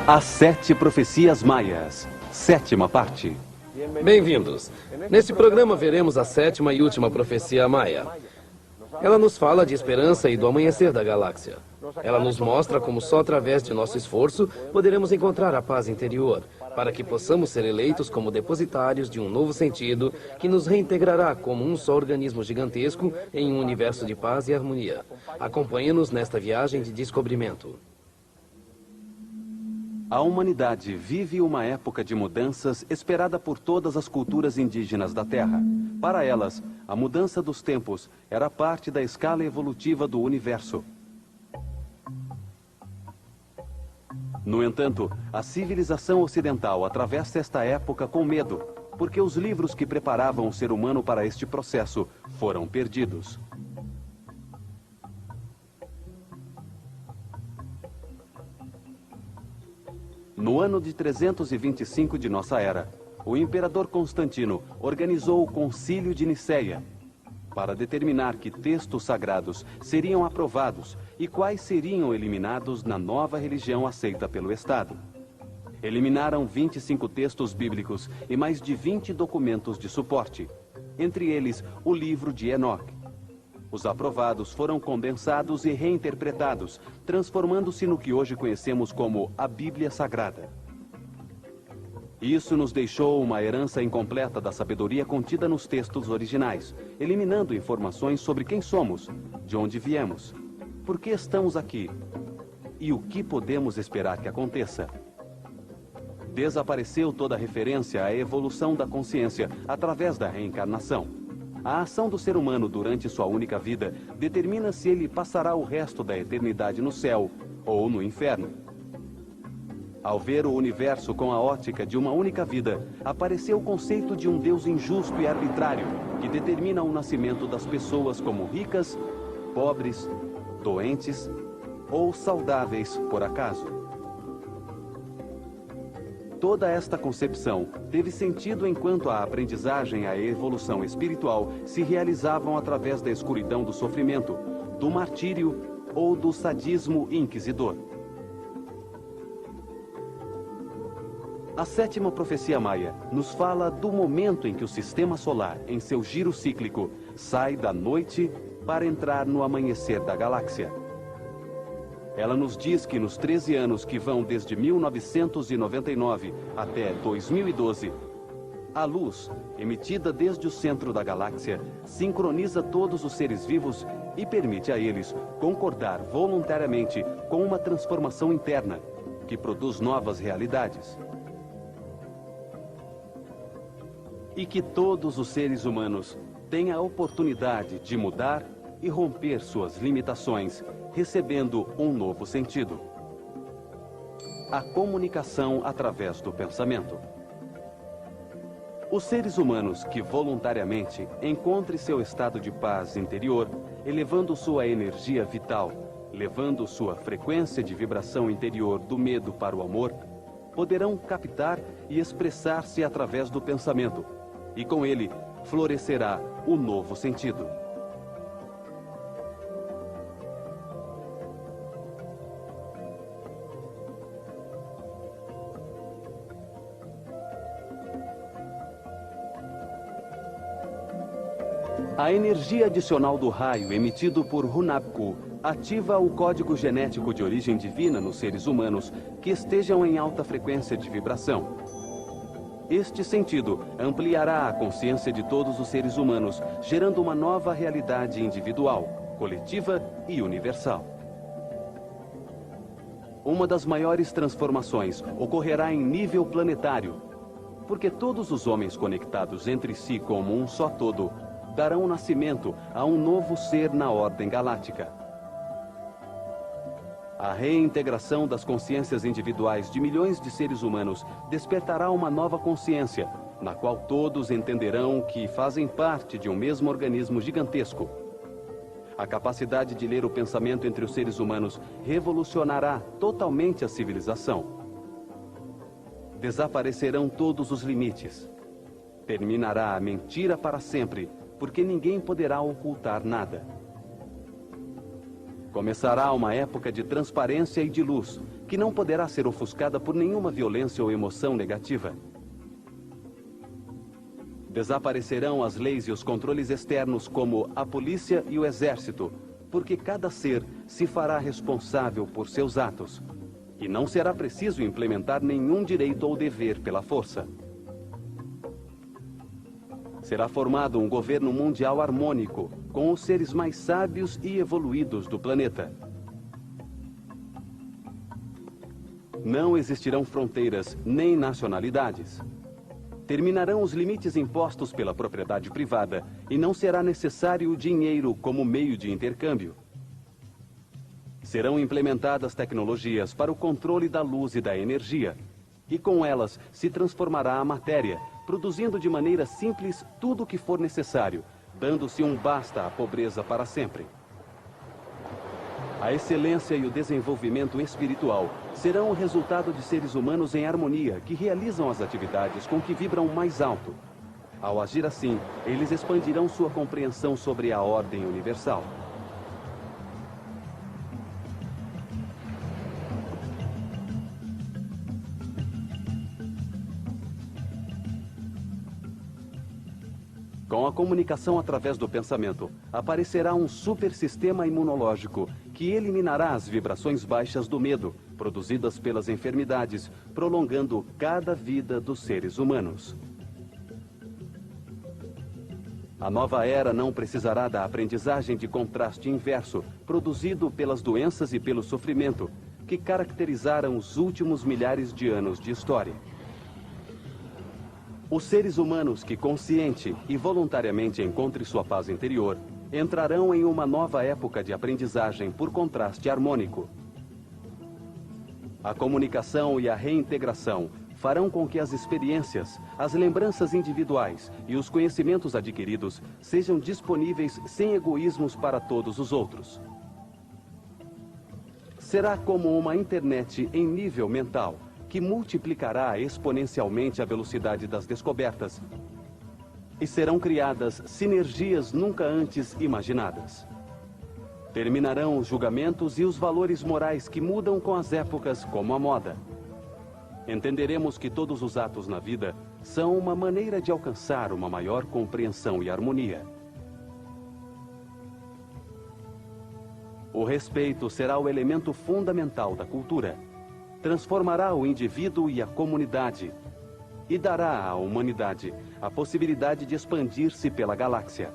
As 7 Profecias Maias, 7ª parte. Bem-vindos. Neste programa veremos a 7ª e última profecia maia. Ela nos fala de esperança e do amanhecer da galáxia. Ela nos mostra como só através de nosso esforço poderemos encontrar a paz interior, para que possamos ser eleitos como depositários de um novo sentido que nos reintegrará como um só organismo gigantesco em um universo de paz e harmonia. Acompanhe-nos nesta viagem de descobrimento. A humanidade vive uma época de mudanças esperada por todas as culturas indígenas da Terra. Para elas, a mudança dos tempos era parte da escala evolutiva do universo. No entanto, a civilização ocidental atravessa esta época com medo, porque os livros que preparavam o ser humano para este processo foram perdidos. No ano de 325 de nossa era, o imperador Constantino organizou o Concílio de Niceia para determinar que textos sagrados seriam aprovados e quais seriam eliminados na nova religião aceita pelo Estado. Eliminaram 25 textos bíblicos e mais de 20 documentos de suporte, entre eles o livro de Enoque. Os aprovados foram condensados e reinterpretados, transformando-se no que hoje conhecemos como a Bíblia Sagrada. Isso nos deixou uma herança incompleta da sabedoria contida nos textos originais, eliminando informações sobre quem somos, de onde viemos, por que estamos aqui e o que podemos esperar que aconteça. Desapareceu toda referência à evolução da consciência através da reencarnação. A ação do ser humano durante sua única vida determina se ele passará o resto da eternidade no céu ou no inferno. Ao ver o universo com a ótica de uma única vida, apareceu o conceito de um Deus injusto e arbitrário, que determina o nascimento das pessoas como ricas, pobres, doentes ou saudáveis por acaso. Toda esta concepção teve sentido enquanto a aprendizagem e a evolução espiritual se realizavam através da escuridão do sofrimento, do martírio ou do sadismo inquisidor. A 7ª profecia maia nos fala do momento em que o sistema solar, em seu giro cíclico, sai da noite para entrar no amanhecer da galáxia. Ela nos diz que nos 13 anos que vão desde 1999 até 2012, a luz, emitida desde o centro da galáxia, sincroniza todos os seres vivos e permite a eles concordar voluntariamente com uma transformação interna, que produz novas realidades. E que todos os seres humanos têm a oportunidade de mudar e romper suas limitações, recebendo um novo sentido. A comunicação através do pensamento. Os seres humanos que voluntariamente encontrem seu estado de paz interior, elevando sua energia vital, levando sua frequência de vibração interior do medo para o amor, poderão captar e expressar-se através do pensamento, e com ele florescerá o novo sentido. A energia adicional do raio emitido por Hunabku ativa o código genético de origem divina nos seres humanos que estejam em alta frequência de vibração. Este sentido ampliará a consciência de todos os seres humanos, gerando uma nova realidade individual, coletiva e universal. Uma das maiores transformações ocorrerá em nível planetário, porque todos os homens conectados entre si como um só todo darão nascimento a um novo ser na ordem galáctica. A reintegração das consciências individuais de milhões de seres humanos despertará uma nova consciência, na qual todos entenderão que fazem parte de um mesmo organismo gigantesco. A capacidade de ler o pensamento entre os seres humanos revolucionará totalmente a civilização. Desaparecerão todos os limites. Terminará a mentira para sempre porque ninguém poderá ocultar nada. Começará uma época de transparência e de luz, que não poderá ser ofuscada por nenhuma violência ou emoção negativa. Desaparecerão as leis e os controles externos como a polícia e o exército, porque cada ser se fará responsável por seus atos, e não será preciso implementar nenhum direito ou dever pela força. Será formado um governo mundial harmônico, com os seres mais sábios e evoluídos do planeta. Não existirão fronteiras nem nacionalidades. Terminarão os limites impostos pela propriedade privada e não será necessário o dinheiro como meio de intercâmbio. Serão implementadas tecnologias para o controle da luz e da energia, e com elas se transformará a matéria, produzindo de maneira simples tudo o que for necessário, dando-se um basta à pobreza para sempre. A excelência e o desenvolvimento espiritual serão o resultado de seres humanos em harmonia que realizam as atividades com que vibram mais alto. Ao agir assim, eles expandirão sua compreensão sobre a ordem universal. Com a comunicação através do pensamento, aparecerá um supersistema imunológico que eliminará as vibrações baixas do medo, produzidas pelas enfermidades, prolongando cada vida dos seres humanos. A nova era não precisará da aprendizagem de contraste inverso, produzido pelas doenças e pelo sofrimento, que caracterizaram os últimos milhares de anos de história. Os seres humanos que consciente e voluntariamente encontrem sua paz interior, entrarão em uma nova época de aprendizagem por contraste harmônico. A comunicação e a reintegração farão com que as experiências, as lembranças individuais e os conhecimentos adquiridos sejam disponíveis sem egoísmos para todos os outros. Será como uma internet em nível mental, que multiplicará exponencialmente a velocidade das descobertas, e serão criadas sinergias nunca antes imaginadas. Terminarão os julgamentos e os valores morais que mudam com as épocas, como a moda. Entenderemos que todos os atos na vida são uma maneira de alcançar uma maior compreensão e harmonia. O respeito será o elemento fundamental da cultura. Transformará o indivíduo e a comunidade e dará à humanidade a possibilidade de expandir-se pela galáxia.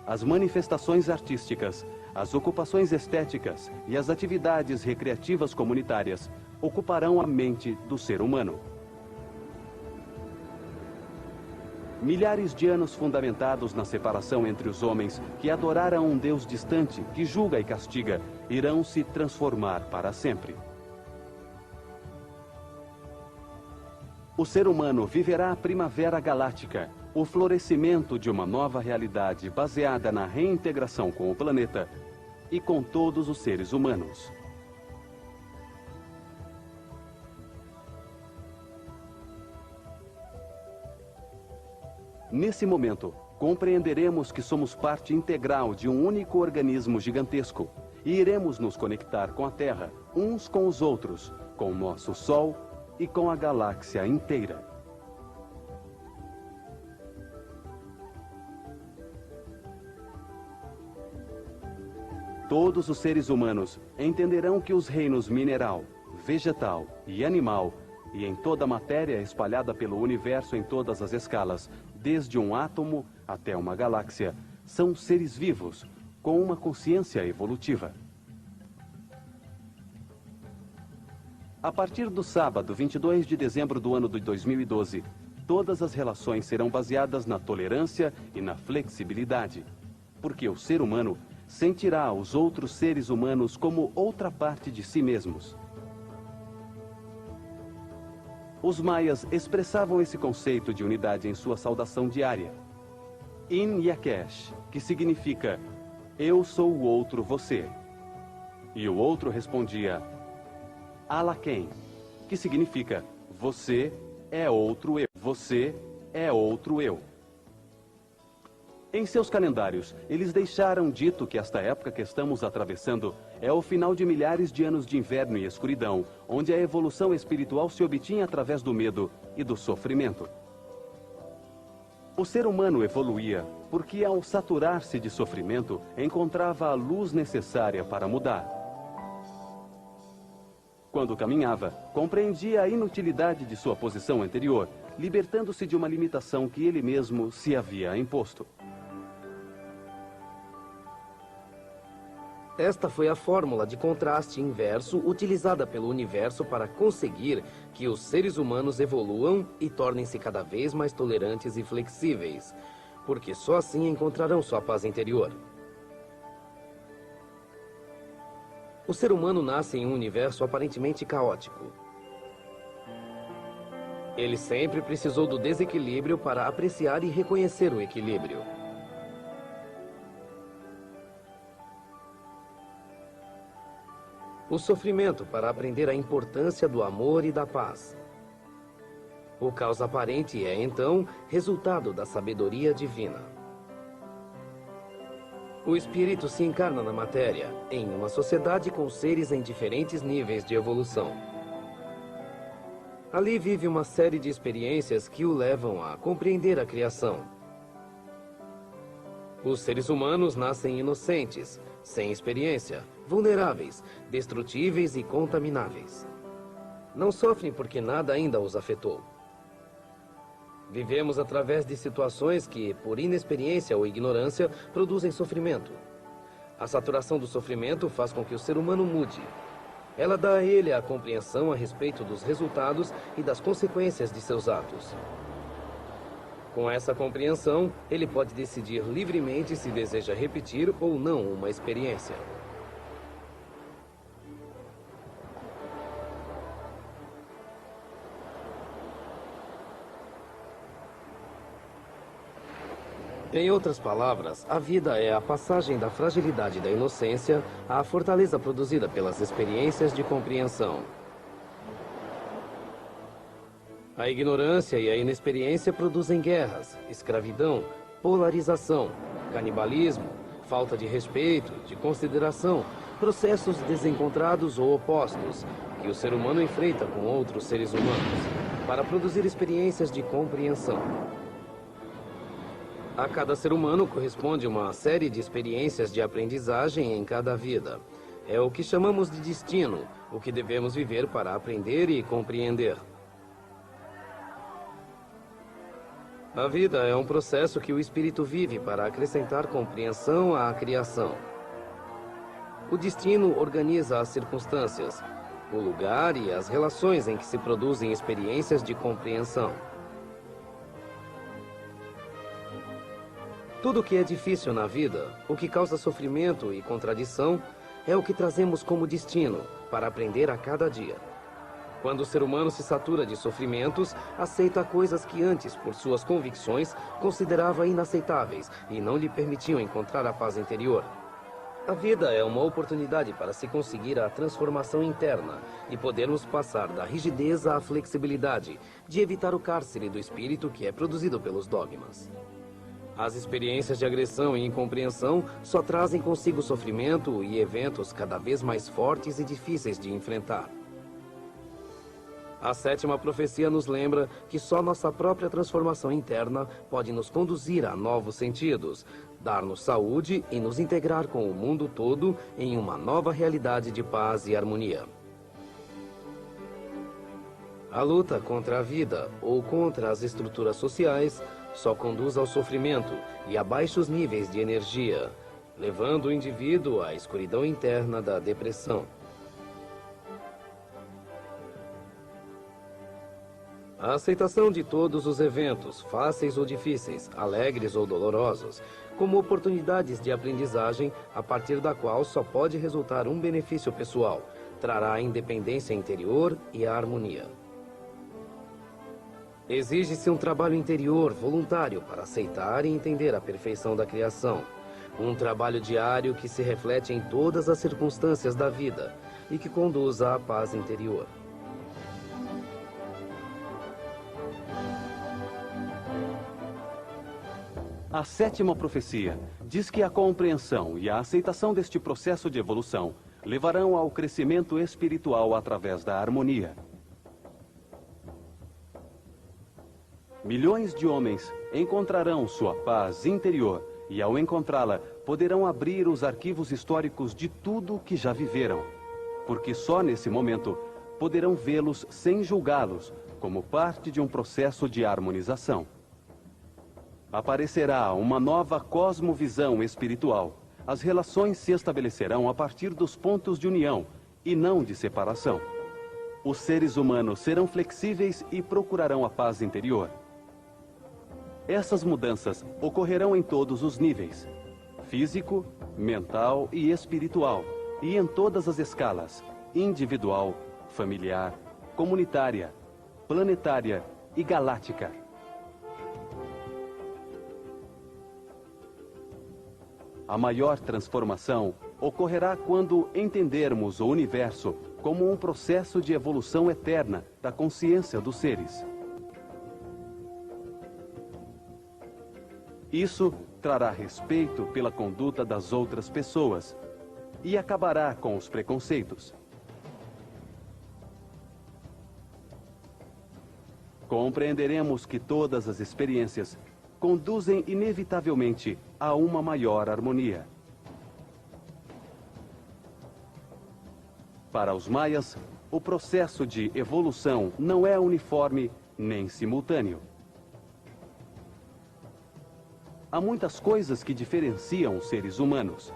As manifestações artísticas, as ocupações estéticas e as atividades recreativas comunitárias ocuparão a mente do ser humano. Milhares de anos fundamentados na separação entre os homens que adoraram um Deus distante, que julga e castiga, irão se transformar para sempre. O ser humano viverá a primavera galáctica, o florescimento de uma nova realidade baseada na reintegração com o planeta e com todos os seres humanos. Nesse momento, compreenderemos que somos parte integral de um único organismo gigantesco e iremos nos conectar com a Terra, uns com os outros, com o nosso Sol e com a galáxia inteira. Todos os seres humanos entenderão que os reinos mineral, vegetal e animal, e em toda a matéria espalhada pelo universo em todas as escalas, desde um átomo até uma galáxia, são seres vivos, com uma consciência evolutiva. A partir do sábado, 22 de dezembro do ano de 2012, todas as relações serão baseadas na tolerância e na flexibilidade, porque o ser humano sentirá os outros seres humanos como outra parte de si mesmos. Os maias expressavam esse conceito de unidade em sua saudação diária. In Yakesh, que significa eu sou o outro você. E o outro respondia Alaken, que significa você é outro eu. Você é outro eu. Em seus calendários, eles deixaram dito que esta época que estamos atravessando é o final de milhares de anos de inverno e escuridão, onde a evolução espiritual se obtinha através do medo e do sofrimento. O ser humano evoluía porque, ao saturar-se de sofrimento, encontrava a luz necessária para mudar. Quando caminhava, compreendia a inutilidade de sua posição anterior, libertando-se de uma limitação que ele mesmo se havia imposto. Esta foi a fórmula de contraste inverso utilizada pelo universo para conseguir que os seres humanos evoluam e tornem-se cada vez mais tolerantes e flexíveis, porque só assim encontrarão sua paz interior. O ser humano nasce em um universo aparentemente caótico. Ele sempre precisou do desequilíbrio para apreciar e reconhecer o equilíbrio. O sofrimento para aprender a importância do amor e da paz. O caos aparente é, então, resultado da sabedoria divina. O espírito se encarna na matéria, em uma sociedade com seres em diferentes níveis de evolução. Ali vive uma série de experiências que o levam a compreender a criação. Os seres humanos nascem inocentes, sem experiência, vulneráveis, destrutíveis e contamináveis. Não sofrem porque nada ainda os afetou. Vivemos através de situações que, por inexperiência ou ignorância, produzem sofrimento. A saturação do sofrimento faz com que o ser humano mude. Ela dá a ele a compreensão a respeito dos resultados e das consequências de seus atos. Com essa compreensão, ele pode decidir livremente se deseja repetir ou não uma experiência. Em outras palavras, a vida é a passagem da fragilidade da inocência à fortaleza produzida pelas experiências de compreensão. A ignorância e a inexperiência produzem guerras, escravidão, polarização, canibalismo, falta de respeito, de consideração, processos desencontrados ou opostos que o ser humano enfrenta com outros seres humanos para produzir experiências de compreensão. A cada ser humano corresponde uma série de experiências de aprendizagem em cada vida. É o que chamamos de destino, o que devemos viver para aprender e compreender. A vida é um processo que o espírito vive para acrescentar compreensão à criação. O destino organiza as circunstâncias, o lugar e as relações em que se produzem experiências de compreensão. Tudo o que é difícil na vida, o que causa sofrimento e contradição, é o que trazemos como destino para aprender a cada dia. Quando o ser humano se satura de sofrimentos, aceita coisas que antes, por suas convicções, considerava inaceitáveis e não lhe permitiam encontrar a paz interior. A vida é uma oportunidade para se conseguir a transformação interna e podermos passar da rigidez à flexibilidade, de evitar o cárcere do espírito que é produzido pelos dogmas. As experiências de agressão e incompreensão só trazem consigo sofrimento e eventos cada vez mais fortes e difíceis de enfrentar. A sétima profecia nos lembra que só nossa própria transformação interna pode nos conduzir a novos sentidos, dar-nos saúde e nos integrar com o mundo todo em uma nova realidade de paz e harmonia. A luta contra a vida ou contra as estruturas sociais só conduz ao sofrimento e a baixos níveis de energia, levando o indivíduo à escuridão interna da depressão. A aceitação de todos os eventos, fáceis ou difíceis, alegres ou dolorosos, como oportunidades de aprendizagem, a partir da qual só pode resultar um benefício pessoal, trará a independência interior e a harmonia. Exige-se um trabalho interior voluntário para aceitar e entender a perfeição da criação. Um trabalho diário que se reflete em todas as circunstâncias da vida e que conduza à paz interior. A sétima profecia diz que a compreensão e a aceitação deste processo de evolução levarão ao crescimento espiritual através da harmonia. Milhões de homens encontrarão sua paz interior e, ao encontrá-la, poderão abrir os arquivos históricos de tudo que já viveram, porque só nesse momento poderão vê-los sem julgá-los, como parte de um processo de harmonização. Aparecerá uma nova cosmovisão espiritual. As relações se estabelecerão a partir dos pontos de união e não de separação. Os seres humanos serão flexíveis e procurarão a paz interior. Essas mudanças ocorrerão em todos os níveis: físico, mental e espiritual, e em todas as escalas: individual, familiar, comunitária, planetária e galáctica. A maior transformação ocorrerá quando entendermos o universo como um processo de evolução eterna da consciência dos seres. Isso trará respeito pela conduta das outras pessoas e acabará com os preconceitos. Compreenderemos que todas as experiências conduzem inevitavelmente a uma maior harmonia. Para os maias, o processo de evolução não é uniforme nem simultâneo. Há muitas coisas que diferenciam os seres humanos.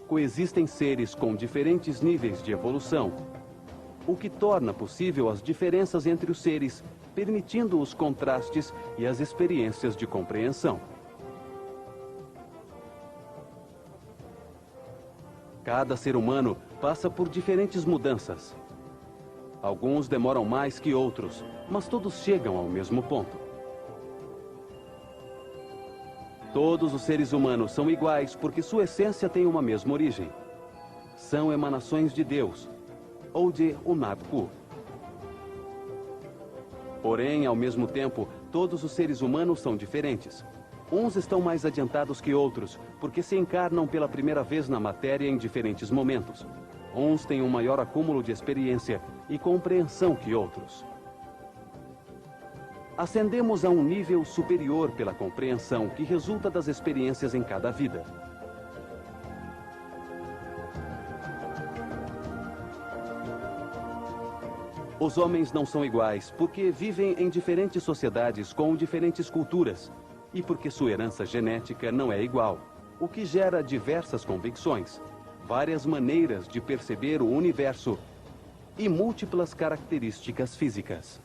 Coexistem seres com diferentes níveis de evolução, o que torna possível as diferenças entre os seres, permitindo os contrastes e as experiências de compreensão. Cada ser humano passa por diferentes mudanças. Alguns demoram mais que outros, mas todos chegam ao mesmo ponto. Todos os seres humanos são iguais porque sua essência tem uma mesma origem. São emanações de Deus, ou de Unab-Ku. Porém, ao mesmo tempo, todos os seres humanos são diferentes. Uns estão mais adiantados que outros, porque se encarnam pela primeira vez na matéria em diferentes momentos. Uns têm um maior acúmulo de experiência e compreensão que outros. Ascendemos a um nível superior pela compreensão que resulta das experiências em cada vida. Os homens não são iguais porque vivem em diferentes sociedades com diferentes culturas e porque sua herança genética não é igual, o que gera diversas convicções, várias maneiras de perceber o universo e múltiplas características físicas.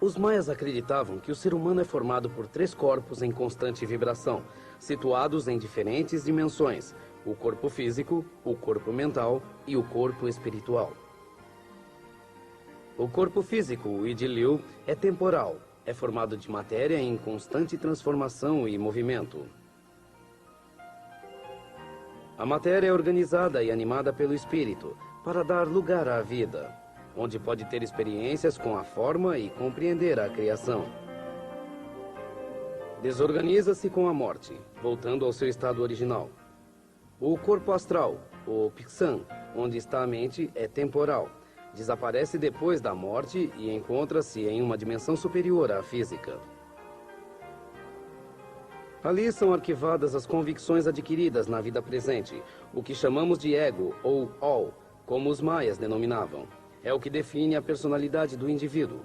Os maias acreditavam que o ser humano é formado por 3 corpos em constante vibração, situados em diferentes dimensões: o corpo físico, o corpo mental e o corpo espiritual. O corpo físico, o Idiliu, é temporal, é formado de matéria em constante transformação e movimento. A matéria é organizada e animada pelo espírito para dar lugar à vida, onde pode ter experiências com a forma e compreender a criação. Desorganiza-se com a morte, voltando ao seu estado original. O corpo astral, o Pixan, onde está a mente, é temporal. Desaparece depois da morte e encontra-se em uma dimensão superior à física. Ali são arquivadas as convicções adquiridas na vida presente, o que chamamos de ego ou all, como os maias denominavam. É o que define a personalidade do indivíduo.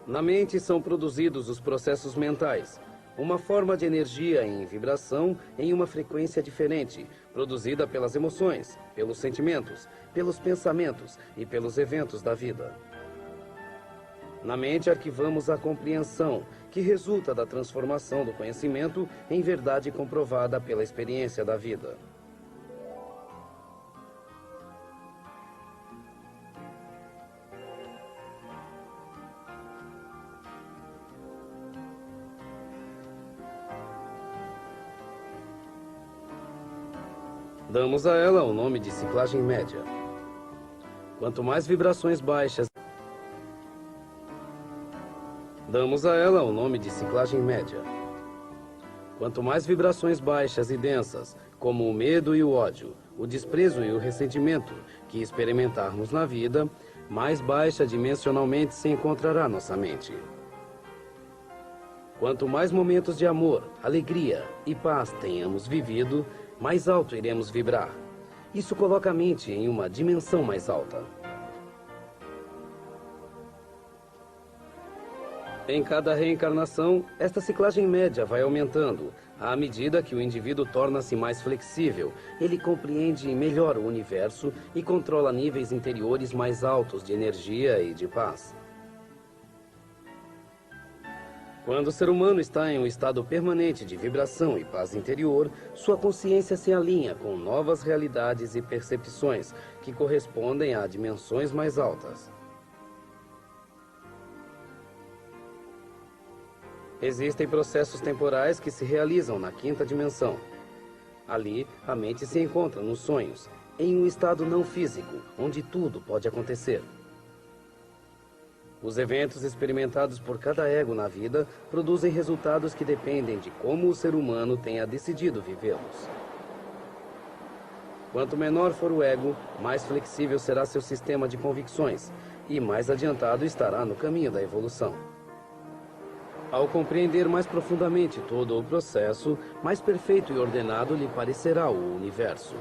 Na mente são produzidos os processos mentais, uma forma de energia em vibração em uma frequência diferente, produzida pelas emoções, pelos sentimentos, pelos pensamentos e pelos eventos da vida. Na mente arquivamos a compreensão, que resulta da transformação do conhecimento em verdade comprovada pela experiência da vida. Damos a ela o nome de ciclagem média. Quanto mais vibrações baixas, Damos a ela o nome de ciclagem média. Quanto mais vibrações baixas e densas, como o medo e o ódio, o desprezo e o ressentimento que experimentarmos na vida, mais baixa dimensionalmente se encontrará nossa mente. Quanto mais momentos de amor, alegria e paz tenhamos vivido, mais alto iremos vibrar. Isso coloca a mente em uma dimensão mais alta. Em cada reencarnação, esta ciclagem média vai aumentando. À medida que o indivíduo torna-se mais flexível, ele compreende melhor o universo e controla níveis interiores mais altos de energia e de paz. Quando o ser humano está em um estado permanente de vibração e paz interior, sua consciência se alinha com novas realidades e percepções que correspondem a dimensões mais altas. Existem processos temporais que se realizam na quinta dimensão. Ali, a mente se encontra nos sonhos, em um estado não físico, onde tudo pode acontecer. Os eventos experimentados por cada ego na vida produzem resultados que dependem de como o ser humano tenha decidido vivê-los. Quanto menor for o ego, mais flexível será seu sistema de convicções e mais adiantado estará no caminho da evolução. Ao compreender mais profundamente todo o processo, mais perfeito e ordenado lhe parecerá o universo,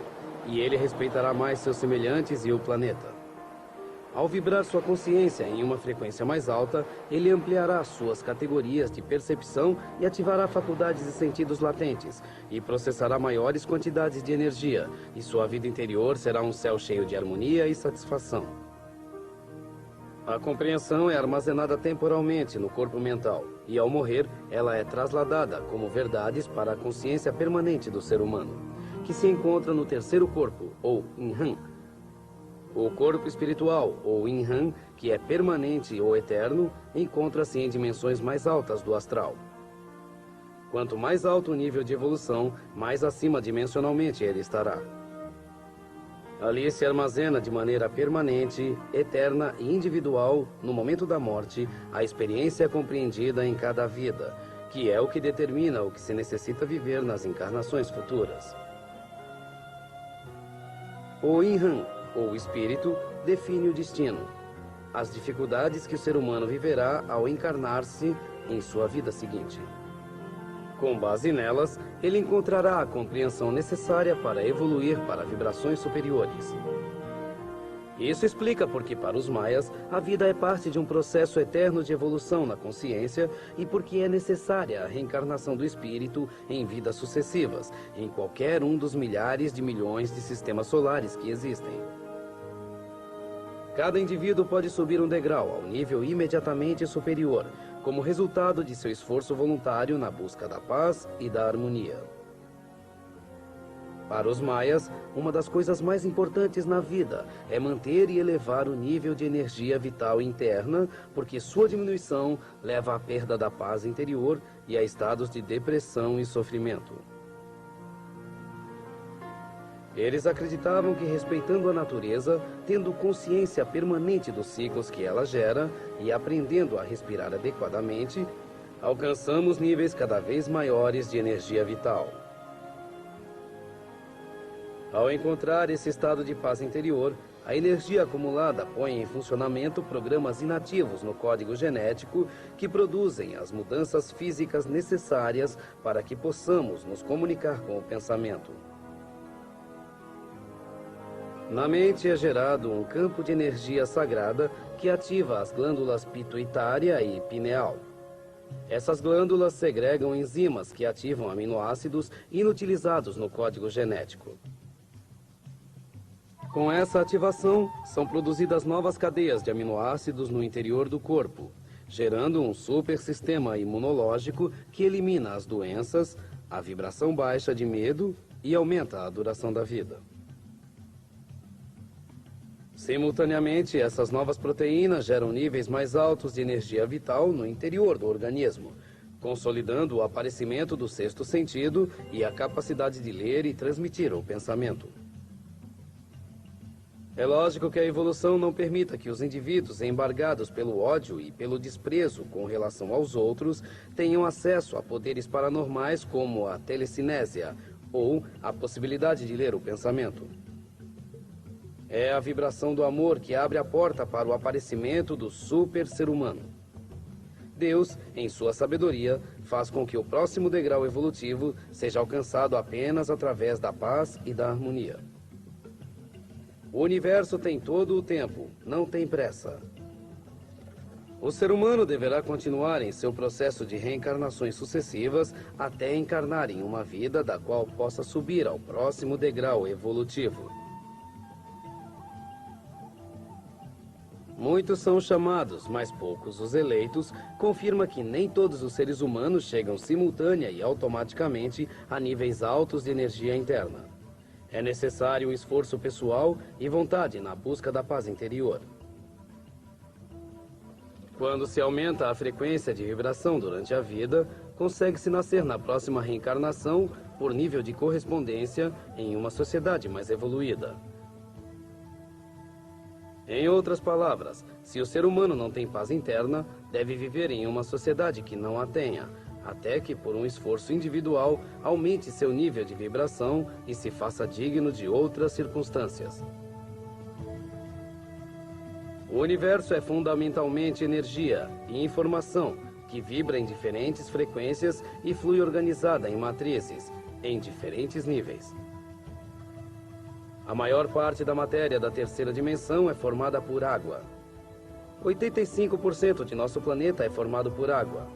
e ele respeitará mais seus semelhantes e o planeta. Ao vibrar sua consciência em uma frequência mais alta, ele ampliará suas categorias de percepção e ativará faculdades e sentidos latentes, e processará maiores quantidades de energia, e sua vida interior será um céu cheio de harmonia e satisfação. A compreensão é armazenada temporalmente no corpo mental, e ao morrer, ela é trasladada como verdades para a consciência permanente do ser humano, que se encontra no terceiro corpo, ou Inhan. O corpo espiritual, ou Inhan, que é permanente ou eterno, encontra-se em dimensões mais altas do astral. Quanto mais alto o nível de evolução, mais acima dimensionalmente ele estará. Ali se armazena de maneira permanente, eterna e individual, no momento da morte, a experiência compreendida em cada vida, que é o que determina o que se necessita viver nas encarnações futuras. O Inhan, ou espírito, define o destino, as dificuldades que o ser humano viverá ao encarnar-se em sua vida seguinte. Com base nelas, ele encontrará a compreensão necessária para evoluir para vibrações superiores. Isso explica porque, para os maias, a vida é parte de um processo eterno de evolução na consciência e porque é necessária a reencarnação do espírito em vidas sucessivas, em qualquer um dos milhares de milhões de sistemas solares que existem. Cada indivíduo pode subir um degrau ao nível imediatamente superior, como resultado de seu esforço voluntário na busca da paz e da harmonia. Para os maias, uma das coisas mais importantes na vida é manter e elevar o nível de energia vital interna, porque sua diminuição leva à perda da paz interior e a estados de depressão e sofrimento. Eles acreditavam que, respeitando a natureza, tendo consciência permanente dos ciclos que ela gera e aprendendo a respirar adequadamente, alcançamos níveis cada vez maiores de energia vital. Ao encontrar esse estado de paz interior, a energia acumulada põe em funcionamento programas inativos no código genético que produzem as mudanças físicas necessárias para que possamos nos comunicar com o pensamento. Na mente é gerado um campo de energia sagrada que ativa as glândulas pituitária e pineal. Essas glândulas segregam enzimas que ativam aminoácidos inutilizados no código genético. Com essa ativação, são produzidas novas cadeias de aminoácidos no interior do corpo, gerando um super sistema imunológico que elimina as doenças, a vibração baixa de medo e aumenta a duração da vida. Simultaneamente, essas novas proteínas geram níveis mais altos de energia vital no interior do organismo, consolidando o aparecimento do sexto sentido e a capacidade de ler e transmitir o pensamento. É lógico que a evolução não permita que os indivíduos embargados pelo ódio e pelo desprezo com relação aos outros tenham acesso a poderes paranormais como a telecinésia ou a possibilidade de ler o pensamento. É a vibração do amor que abre a porta para o aparecimento do super ser humano. Deus, em sua sabedoria, faz com que o próximo degrau evolutivo seja alcançado apenas através da paz e da harmonia. O universo tem todo o tempo, não tem pressa. O ser humano deverá continuar em seu processo de reencarnações sucessivas até encarnar em uma vida da qual possa subir ao próximo degrau evolutivo. Muitos são os chamados, mas poucos os eleitos, confirma que nem todos os seres humanos chegam simultânea e automaticamente a níveis altos de energia interna. É necessário esforço pessoal e vontade na busca da paz interior. Quando se aumenta a frequência de vibração durante a vida, consegue-se nascer na próxima reencarnação por nível de correspondência em uma sociedade mais evoluída. Em outras palavras, se o ser humano não tem paz interna, deve viver em uma sociedade que não a tenha, até que, por um esforço individual, aumente seu nível de vibração e se faça digno de outras circunstâncias. O universo é fundamentalmente energia e informação, que vibra em diferentes frequências e flui organizada em matrizes, em diferentes níveis. A maior parte da matéria da terceira dimensão é formada por água. 85% de nosso planeta é formado por água.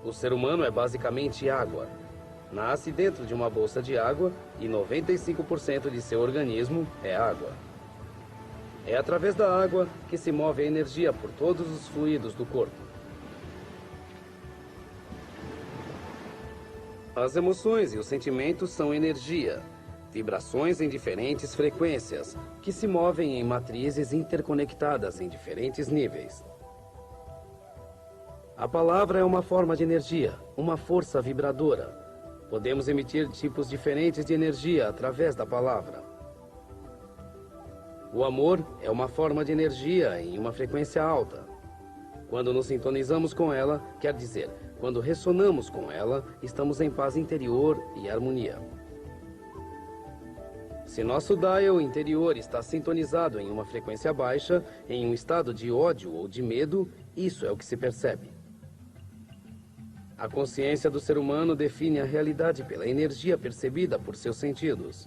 O ser humano é basicamente água. Nasce dentro de uma bolsa de água e 95% de seu organismo é água. É através da água que se move a energia por todos os fluidos do corpo. As emoções e os sentimentos são energia, vibrações em diferentes frequências, que se movem em matrizes interconectadas em diferentes níveis. A palavra é uma forma de energia, uma força vibradora. Podemos emitir tipos diferentes de energia através da palavra. O amor é uma forma de energia em uma frequência alta. Quando nos sintonizamos com ela, quer dizer, quando ressonamos com ela, estamos em paz interior e harmonia. Se nosso dial interior está sintonizado em uma frequência baixa, em um estado de ódio ou de medo, isso é o que se percebe. A consciência do ser humano define a realidade pela energia percebida por seus sentidos.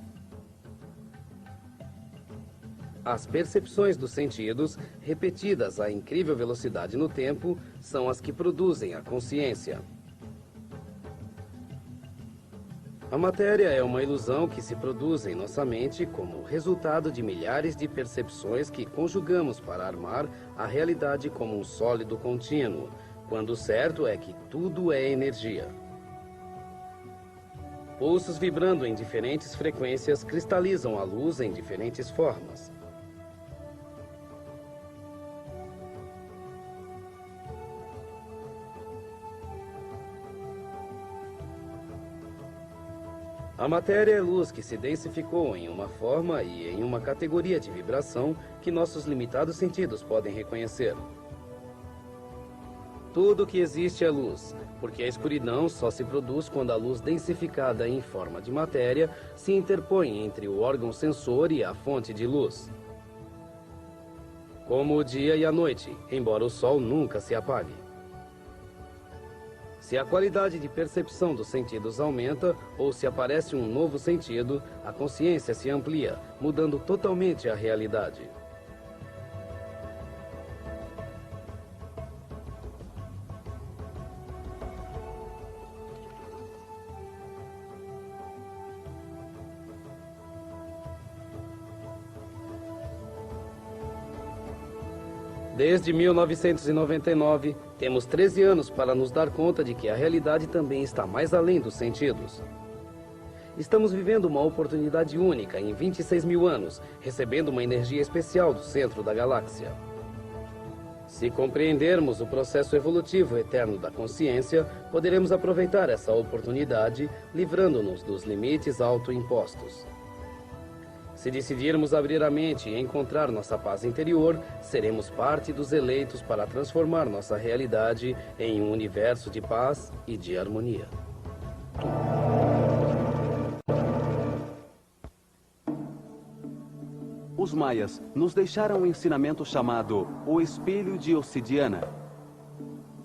As percepções dos sentidos, repetidas a incrível velocidade no tempo, são as que produzem a consciência. A matéria é uma ilusão que se produz em nossa mente como resultado de milhares de percepções que conjugamos para armar a realidade como um sólido contínuo, quando o certo é que tudo é energia. Pulsos vibrando em diferentes frequências cristalizam a luz em diferentes formas. A matéria é luz que se densificou em uma forma e em uma categoria de vibração que nossos limitados sentidos podem reconhecer. Tudo que existe é luz, porque a escuridão só se produz quando a luz densificada em forma de matéria se interpõe entre o órgão sensor e a fonte de luz. Como o dia e a noite, embora o sol nunca se apague. Se a qualidade de percepção dos sentidos aumenta ou se aparece um novo sentido, a consciência se amplia, mudando totalmente a realidade. Desde 1999, temos 13 anos para nos dar conta de que a realidade também está mais além dos sentidos. Estamos vivendo uma oportunidade única em 26 mil anos, recebendo uma energia especial do centro da galáxia. Se compreendermos o processo evolutivo eterno da consciência, poderemos aproveitar essa oportunidade, livrando-nos dos limites autoimpostos. Se decidirmos abrir a mente e encontrar nossa paz interior, seremos parte dos eleitos para transformar nossa realidade em um universo de paz e de harmonia. Os maias nos deixaram um ensinamento chamado o Espelho de Obsidiana.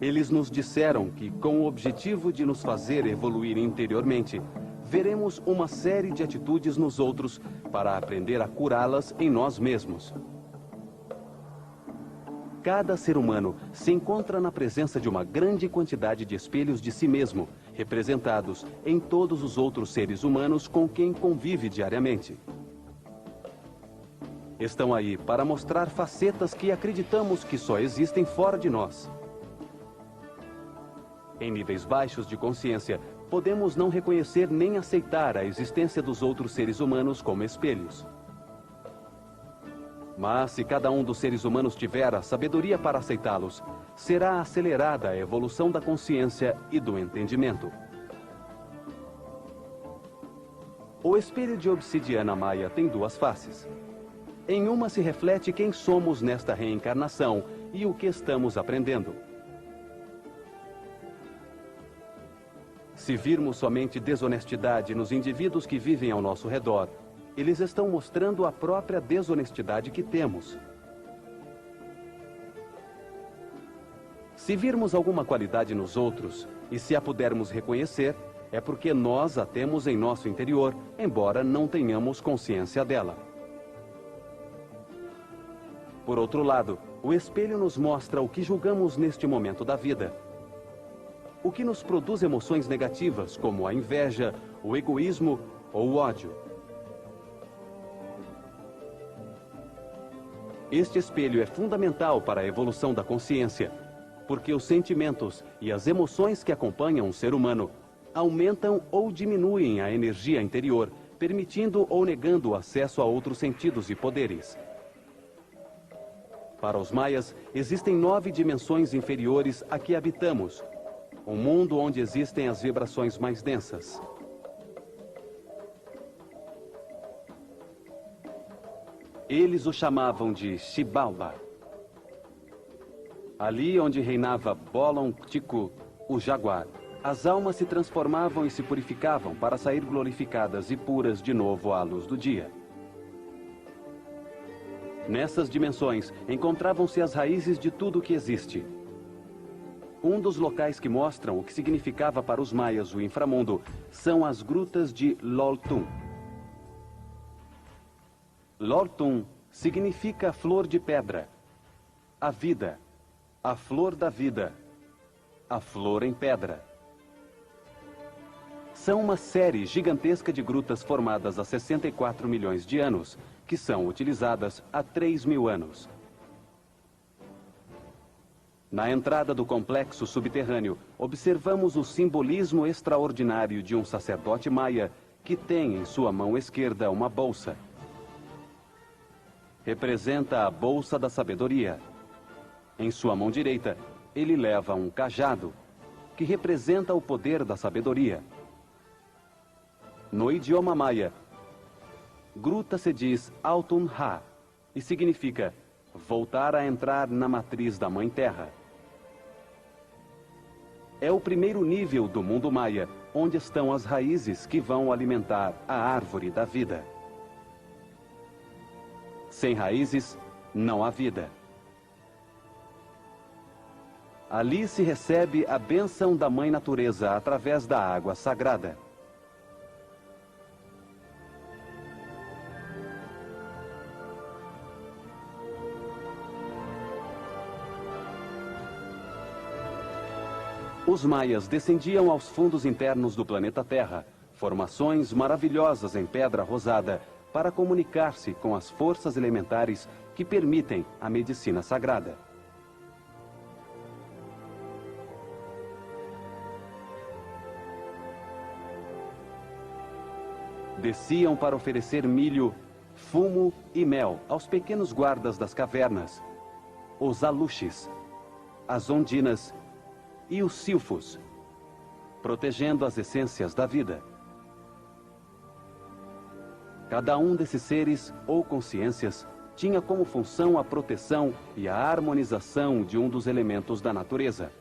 Eles nos disseram que, com o objetivo de nos fazer evoluir interiormente, veremos uma série de atitudes nos outros para aprender a curá-las em nós mesmos. Cada ser humano se encontra na presença de uma grande quantidade de espelhos de si mesmo, representados em todos os outros seres humanos com quem convive diariamente. Estão aí para mostrar facetas que acreditamos que só existem fora de nós. Em níveis baixos de consciência, podemos não reconhecer nem aceitar a existência dos outros seres humanos como espelhos. Mas se cada um dos seres humanos tiver a sabedoria para aceitá-los, será acelerada a evolução da consciência e do entendimento. O espelho de obsidiana maia tem duas faces. Em uma se reflete quem somos nesta reencarnação e o que estamos aprendendo. Se virmos somente desonestidade nos indivíduos que vivem ao nosso redor, eles estão mostrando a própria desonestidade que temos. Se virmos alguma qualidade nos outros, e se a pudermos reconhecer, é porque nós a temos em nosso interior, embora não tenhamos consciência dela. Por outro lado, o espelho nos mostra o que julgamos neste momento da vida. O que nos produz emoções negativas, como a inveja, o egoísmo ou o ódio. Este espelho é fundamental para a evolução da consciência, porque os sentimentos e as emoções que acompanham um ser humano aumentam ou diminuem a energia interior, permitindo ou negando o acesso a outros sentidos e poderes. Para os maias, existem 9 dimensões inferiores a que habitamos, um mundo onde existem as vibrações mais densas. Eles o chamavam de Xibalba. Ali onde reinava Bolon Tiku, o jaguar, as almas se transformavam e se purificavam para sair glorificadas e puras de novo à luz do dia. Nessas dimensões, encontravam-se as raízes de tudo o que existe. Um dos locais que mostram o que significava para os maias o inframundo são as grutas de Loltun. Loltun significa flor de pedra, a vida, a flor da vida, a flor em pedra. São uma série gigantesca de grutas formadas há 64 milhões de anos, que são utilizadas há 3.000 anos. Na entrada do complexo subterrâneo, observamos o simbolismo extraordinário de um sacerdote maia que tem em sua mão esquerda uma bolsa. Representa a bolsa da sabedoria. Em sua mão direita, ele leva um cajado, que representa o poder da sabedoria. No idioma maia, gruta se diz Altun-Ha e significa voltar a entrar na matriz da Mãe Terra. É o primeiro nível do mundo maia, onde estão as raízes que vão alimentar a árvore da vida. Sem raízes, não há vida. Ali se recebe a bênção da Mãe Natureza através da água sagrada. Os maias descendiam aos fundos internos do planeta Terra, formações maravilhosas em pedra rosada, para comunicar-se com as forças elementares que permitem a medicina sagrada. Desciam para oferecer milho, fumo e mel aos pequenos guardas das cavernas, os aluxes, as ondinas e os silfos, protegendo as essências da vida. Cada um desses seres ou consciências tinha como função a proteção e a harmonização de um dos elementos da natureza.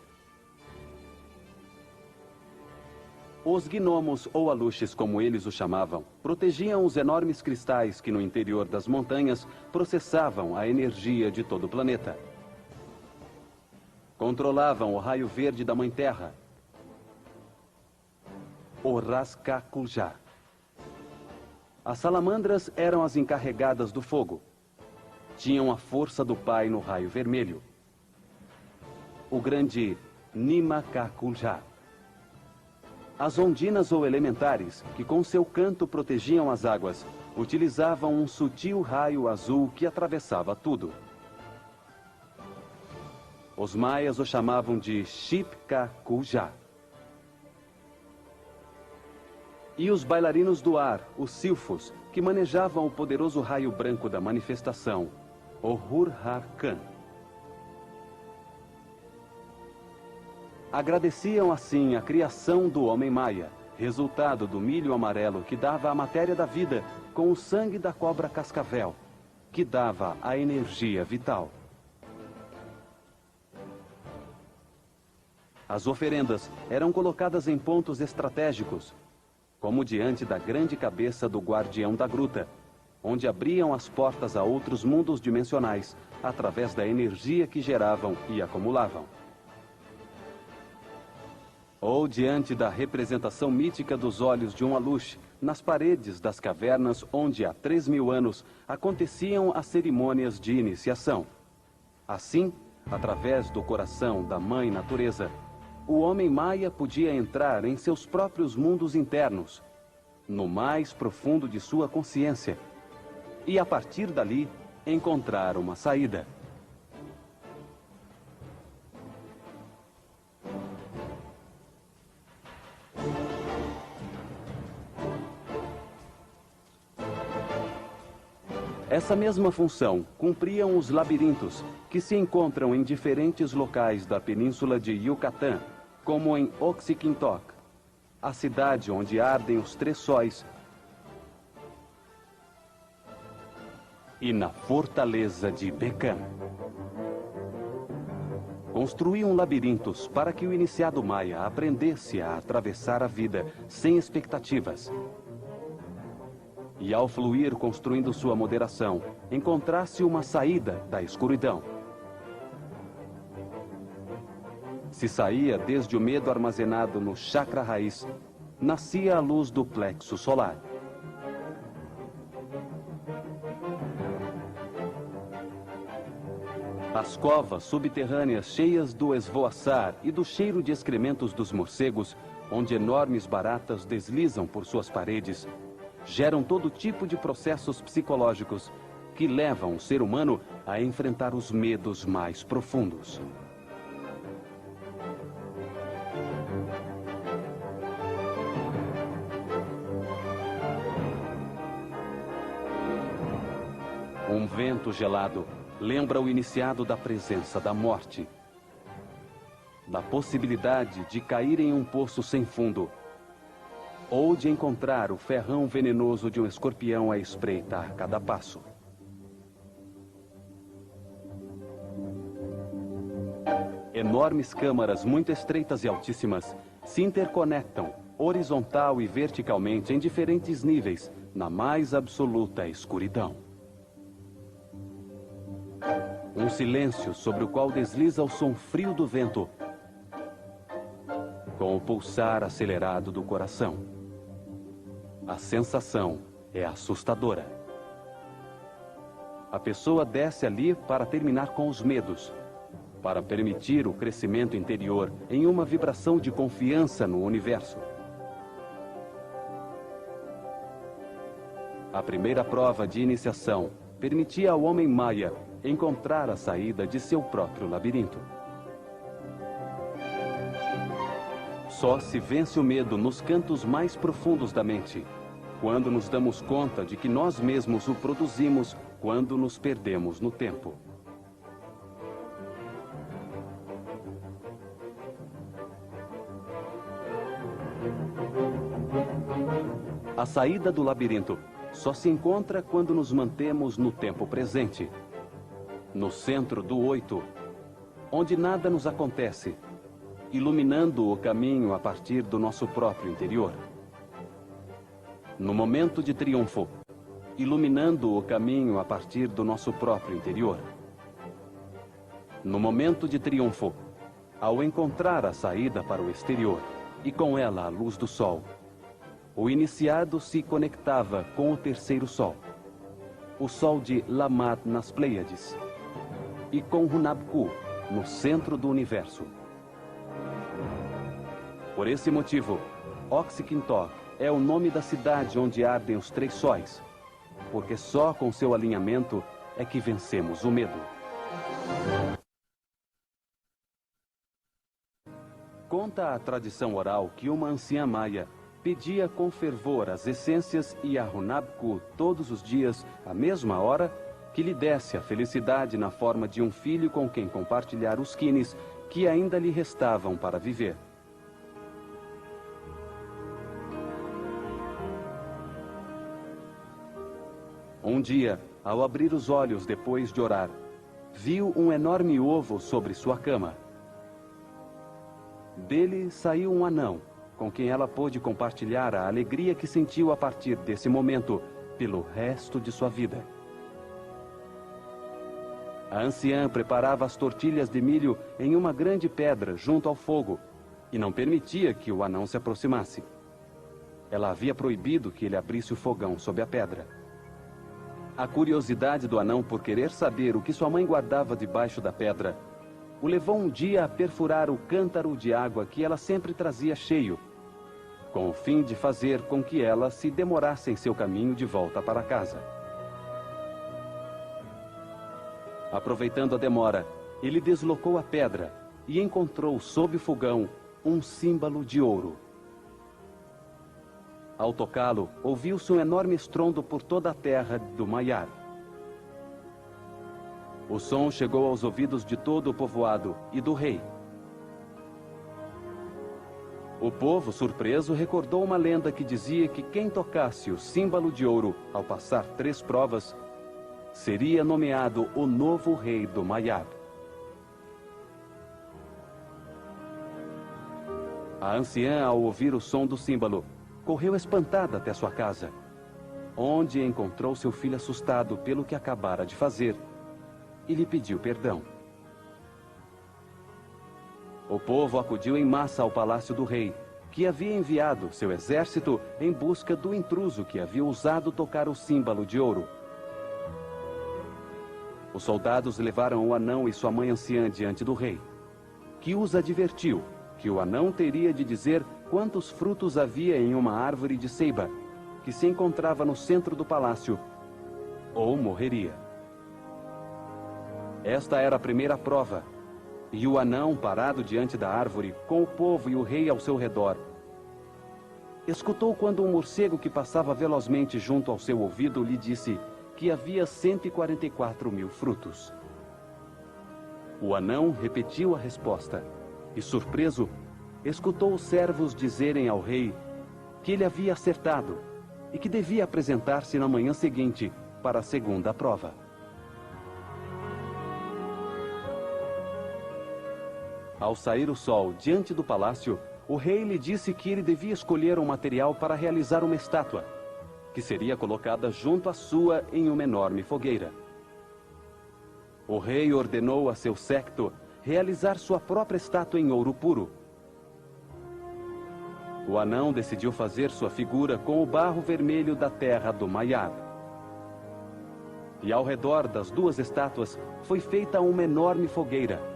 Os gnomos, ou aluxes como eles os chamavam, protegiam os enormes cristais que no interior das montanhas processavam a energia de todo o planeta. Controlavam o raio verde da Mãe Terra, o Raskakuljá. As salamandras eram as encarregadas do fogo. Tinham a força do pai no raio vermelho, o grande Nimakakuljá. As ondinas ou elementares, que com seu canto protegiam as águas, utilizavam um sutil raio azul que atravessava tudo. Os maias o chamavam de Xipkakuljá. E os bailarinos do ar, os silfos, que manejavam o poderoso raio branco da manifestação, o Hurharkan. Agradeciam assim a criação do homem maia, resultado do milho amarelo que dava a matéria da vida, com o sangue da cobra cascavel, que dava a energia vital. As oferendas eram colocadas em pontos estratégicos, como diante da grande cabeça do guardião da gruta, onde abriam as portas a outros mundos dimensionais, através da energia que geravam e acumulavam. Ou diante da representação mítica dos olhos de um aluxe, nas paredes das cavernas onde há 3.000 anos aconteciam as cerimônias de iniciação. Assim, através do coração da Mãe Natureza, o homem maia podia entrar em seus próprios mundos internos, no mais profundo de sua consciência, e a partir dali encontrar uma saída. Essa mesma função cumpriam os labirintos, que se encontram em diferentes locais da península de Yucatán, como em Oxyquintoc, a cidade onde ardem os 3 sóis, e na fortaleza de Bekan. Construíam labirintos para que o iniciado maia aprendesse a atravessar a vida sem expectativas. E ao fluir construindo sua moderação, encontrasse uma saída da escuridão. Se saía desde o medo armazenado no chakra raiz, nascia a luz do plexo solar. As covas subterrâneas cheias do esvoaçar e do cheiro de excrementos dos morcegos, onde enormes baratas deslizam por suas paredes, geram todo tipo de processos psicológicos que levam o ser humano a enfrentar os medos mais profundos. Um vento gelado lembra o iniciado da presença da morte, da possibilidade de cair em um poço sem fundo, ou de encontrar o ferrão venenoso de um escorpião à espreita a cada passo. Enormes câmaras muito estreitas e altíssimas se interconectam horizontal e verticalmente em diferentes níveis, na mais absoluta escuridão. Um silêncio sobre o qual desliza o som frio do vento, com o pulsar acelerado do coração. A sensação é assustadora. A pessoa desce ali para terminar com os medos, para permitir o crescimento interior em uma vibração de confiança no universo. A primeira prova de iniciação permitia ao homem maia encontrar a saída de seu próprio labirinto. Só se vence o medo nos cantos mais profundos da mente, quando nos damos conta de que nós mesmos o produzimos quando nos perdemos no tempo. A saída do labirinto só se encontra quando nos mantemos no tempo presente, no centro do 8, onde nada nos acontece, iluminando o caminho a partir do nosso próprio interior. No momento de triunfo, iluminando o caminho a partir do nosso próprio interior. No momento de triunfo, ao encontrar a saída para o exterior, e com ela a luz do sol, o iniciado se conectava com o terceiro sol, o sol de Lamad nas Pleiades, e com Hunabku, no centro do universo. Por esse motivo, Oxykintok é o nome da cidade onde ardem os 3 sóis, porque só com seu alinhamento é que vencemos o medo. Conta a tradição oral que uma anciã maia pedia com fervor as essências e a Hunabku todos os dias, à mesma hora, que lhe desse a felicidade na forma de um filho com quem compartilhar os quines que ainda lhe restavam para viver. Um dia, ao abrir os olhos depois de orar, viu um enorme ovo sobre sua cama. Dele saiu um anão, com quem ela pôde compartilhar a alegria que sentiu a partir desse momento, pelo resto de sua vida. A anciã preparava as tortilhas de milho em uma grande pedra junto ao fogo e não permitia que o anão se aproximasse. Ela havia proibido que ele abrisse o fogão sob a pedra. A curiosidade do anão por querer saber o que sua mãe guardava debaixo da pedra o levou um dia a perfurar o cântaro de água que ela sempre trazia cheio, com o fim de fazer com que ela se demorasse em seu caminho de volta para casa. Aproveitando a demora, ele deslocou a pedra e encontrou sob o fogão um símbolo de ouro. Ao tocá-lo, ouviu-se um enorme estrondo por toda a terra do Maiar. O som chegou aos ouvidos de todo o povoado e do rei. O povo, surpreso, recordou uma lenda que dizia que quem tocasse o símbolo de ouro ao passar 3 provas seria nomeado o novo rei do Maiar. A anciã, ao ouvir o som do símbolo, correu espantada até sua casa, onde encontrou seu filho assustado pelo que acabara de fazer e lhe pediu perdão. O povo acudiu em massa ao palácio do rei, que havia enviado seu exército em busca do intruso que havia ousado tocar o símbolo de ouro. Os soldados levaram o anão e sua mãe anciã diante do rei, que os advertiu que o anão teria de dizer quantos frutos havia em uma árvore de ceiba, que se encontrava no centro do palácio, ou morreria. Esta era a primeira prova, e o anão, parado diante da árvore, com o povo e o rei ao seu redor, escutou quando um morcego que passava velozmente junto ao seu ouvido lhe disse que havia 144.000 frutos. O anão repetiu a resposta e, surpreso, escutou os servos dizerem ao rei que ele havia acertado e que devia apresentar-se na manhã seguinte para a segunda prova. Ao sair o sol diante do palácio, o rei lhe disse que ele devia escolher um material para realizar uma estátua, que seria colocada junto à sua em uma enorme fogueira. O rei ordenou a seu séquito realizar sua própria estátua em ouro puro. O anão decidiu fazer sua figura com o barro vermelho da terra do Maiar. E ao redor das 2 estátuas foi feita uma enorme fogueira,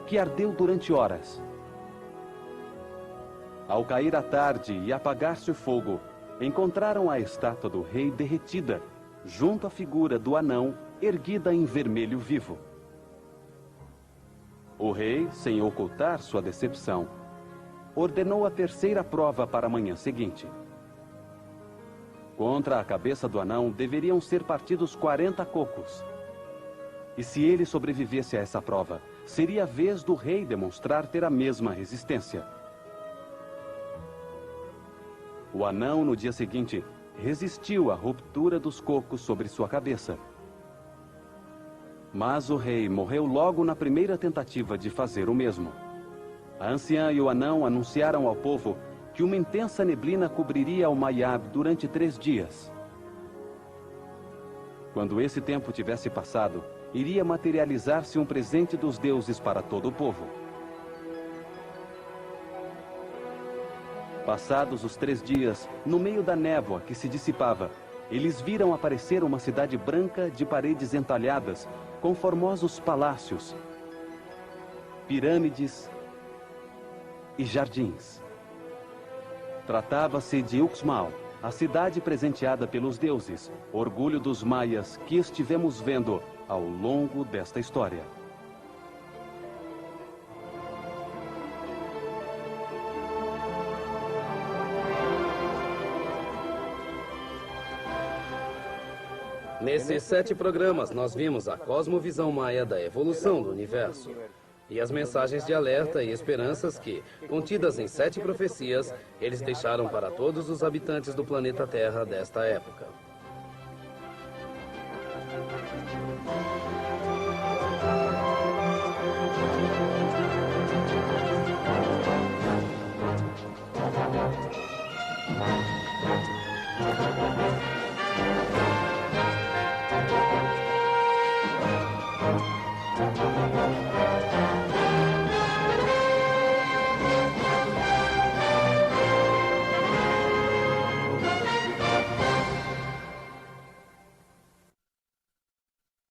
que ardeu durante horas. Ao cair a tarde e apagar-se o fogo, encontraram a estátua do rei derretida, junto à figura do anão, erguida em vermelho vivo. O rei, sem ocultar sua decepção, ordenou a terceira prova para a manhã seguinte. Contra a cabeça do anão deveriam ser partidos 40 cocos. E se ele sobrevivesse a essa prova, seria a vez do rei demonstrar ter a mesma resistência. O anão, no dia seguinte, resistiu à ruptura dos cocos sobre sua cabeça. Mas o rei morreu logo na primeira tentativa de fazer o mesmo. A anciã e o anão anunciaram ao povo que uma intensa neblina cobriria Almaiab durante 3 dias. Quando esse tempo tivesse passado, iria materializar-se um presente dos deuses para todo o povo. Passados os 3 dias, no meio da névoa que se dissipava, eles viram aparecer uma cidade branca de paredes entalhadas, com formosos palácios, pirâmides e jardins. Tratava-se de Uxmal, a cidade presenteada pelos deuses, orgulho dos maias que estivemos vendo ao longo desta história. Nesses 7 programas, nós vimos a cosmovisão maia da evolução do universo e as mensagens de alerta e esperanças que, contidas em 7 profecias, eles deixaram para todos os habitantes do planeta Terra desta época.